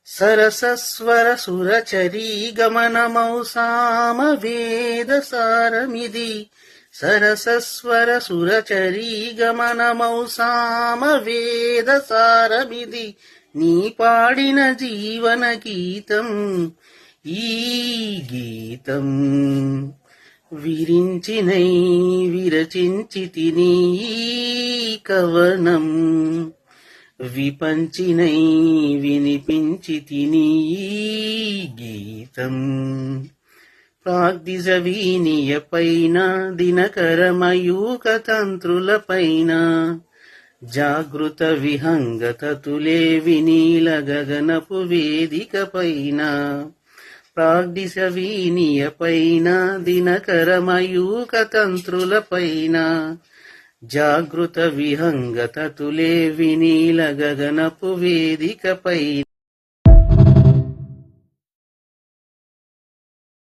సరసస్వర సురచరీ గమనమౌ సామవేద సారమిది. సరసస్వర సురచరీ గమనమౌ సామవేద సారమిది. నీ పాడిన జీవన గీతం ఈ గీతం. విరించినై విరచించి తిని కవనం. విపంచినై వినిపించి తిని గీతం. ప్రాగ్దిజ వీనియ పైన దినకరమయూక తంత్రులపైన జాగృత విహంగతతులే వినీల గగనపు వేదిక పైన. ప్రాగ్దిశ వీనియ పైన దినకరమయూక తంత్రులపైన జాగృత విహంగతతులే వినీల గగనపు వేదిక పైన.